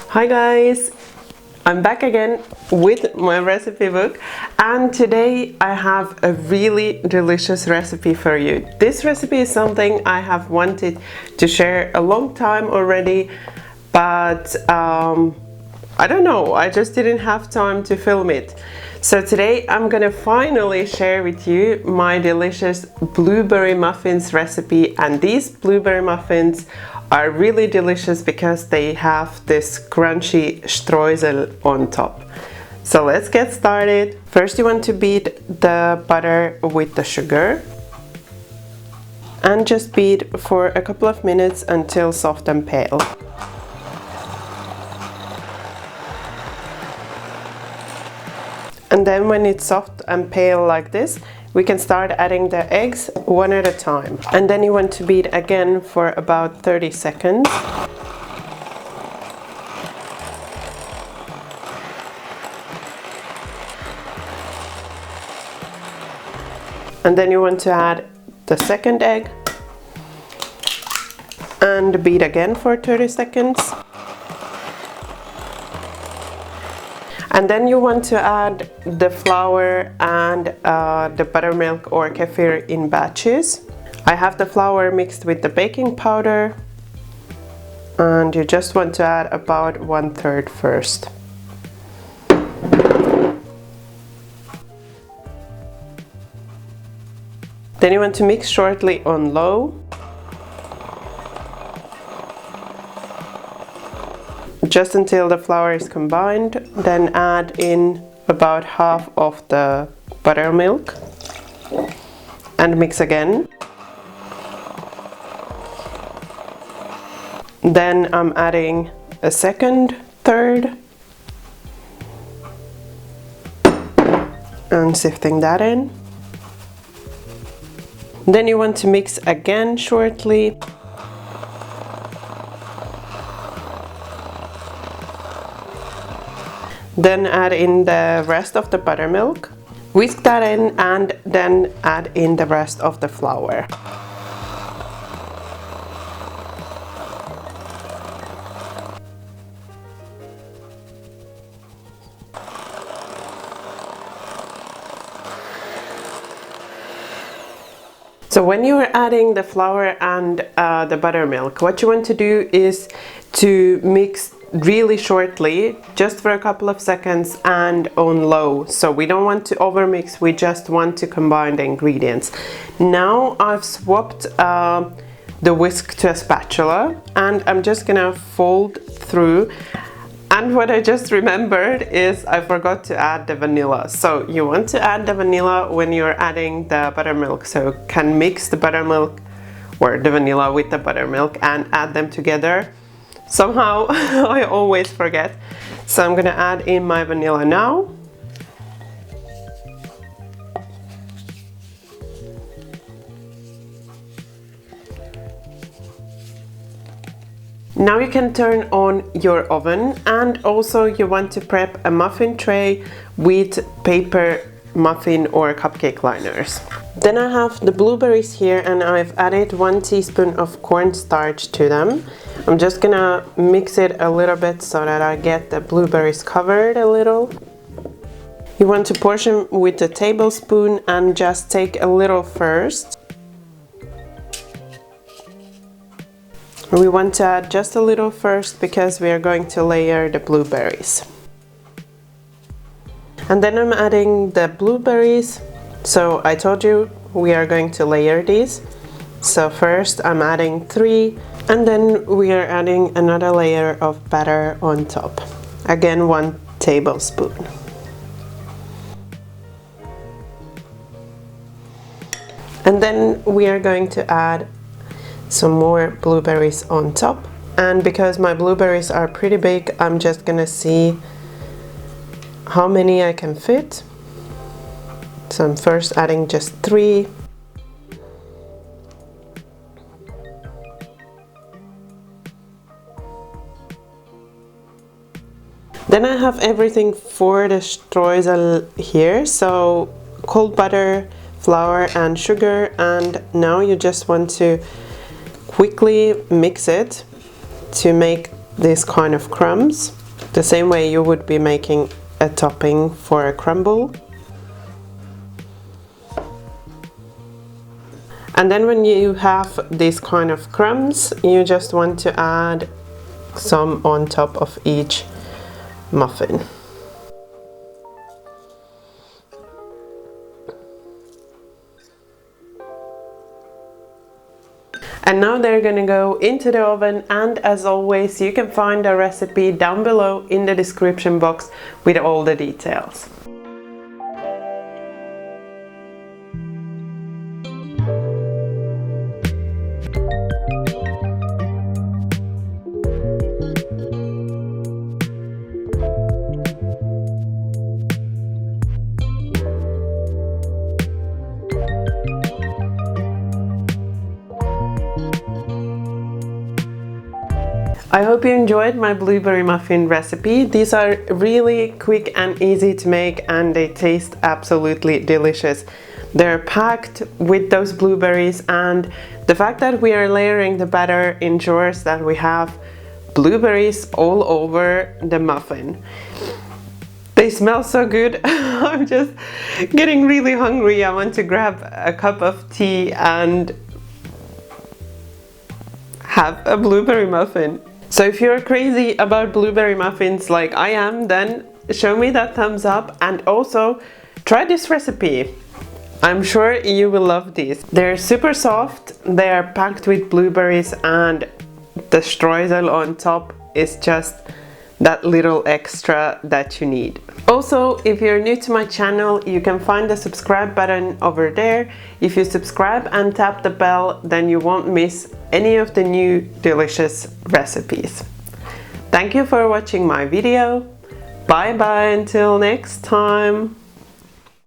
Hi guys, I'm back again with my recipe book, and today I have a really delicious recipe for you. This recipe is something I have wanted to share a long time already, but I don't know, I just didn't have time to film it. So today I'm gonna finally share with you my delicious blueberry muffins recipe, and these blueberry muffins are really delicious because they have this crunchy streusel on top. So let's get started. First you want to beat the butter with the sugar and just beat for a couple of minutes until soft and pale. And then when it's soft and pale like this, we can start adding the eggs one at a time. And then you want to beat again for about 30 seconds. And then you want to add the second egg and beat again for 30 seconds. And then you want to add the flour and the buttermilk or kefir in batches. I have the flour mixed with the baking powder, and you just want to add about 1/3 first. Then you want to mix shortly on low. Just until the flour is combined, then add in about half of the buttermilk and mix again. Then I'm adding a second third and sifting that in. Then you want to mix again shortly. Then add in the rest of the buttermilk, whisk that in, and then add in the rest of the flour. So when you are adding the flour and the buttermilk, what you want to do is to mix really shortly, just for a couple of seconds and on low. So we don't want to overmix, we just want to combine the ingredients. Now I've swapped the whisk to a spatula, and I'm just gonna fold through. And what I just remembered is I forgot to add the vanilla. So you want to add the vanilla when you're adding the buttermilk, so you can mix the buttermilk or the vanilla with the buttermilk and add them together. Somehow I always forget. So I'm gonna add in my vanilla now. Now you can turn on your oven, and also you want to prep a muffin tray with paper muffin or cupcake liners. Then I have the blueberries here, and I've added 1 teaspoon of cornstarch to them. I'm just gonna mix it a little bit so that I get the blueberries covered a little. You want to portion with a tablespoon and just take a little first. We want to add just a little first because we are going to layer the blueberries. And then I'm adding the blueberries. So I told you we are going to layer these. So first I'm adding 3, and then we are adding another layer of batter on top. Again, 1 tablespoon. And then we are going to add some more blueberries on top. And because my blueberries are pretty big, I'm just gonna see how many I can fit. So I'm first adding just 3. Then I have everything for the streusel here. So cold butter, flour and sugar, and now you just want to quickly mix it to make these kind of crumbs, the same way you would be making a topping for a crumble. And then when you have these kind of crumbs, you just want to add some on top of each muffin. And now they're gonna go into the oven, and as always, you can find a recipe down below in the description box with all the details. I hope you enjoyed my blueberry muffin recipe. These are really quick and easy to make, and they taste absolutely delicious. They're packed with those blueberries, and the fact that we are layering the batter ensures that we have blueberries all over the muffin. They smell so good. I'm just getting really hungry. I want to grab a cup of tea and have a blueberry muffin. So if you're crazy about blueberry muffins like I am, then show me that thumbs up, and also try this recipe. I'm sure you will love these. They're super soft, they're packed with blueberries, and the streusel on top is just that little extra that you need. Also, if you're new to my channel, you can find the subscribe button over there. If you subscribe and tap the bell, then you won't miss any of the new delicious recipes. Thank you for watching my video. Bye bye until next time.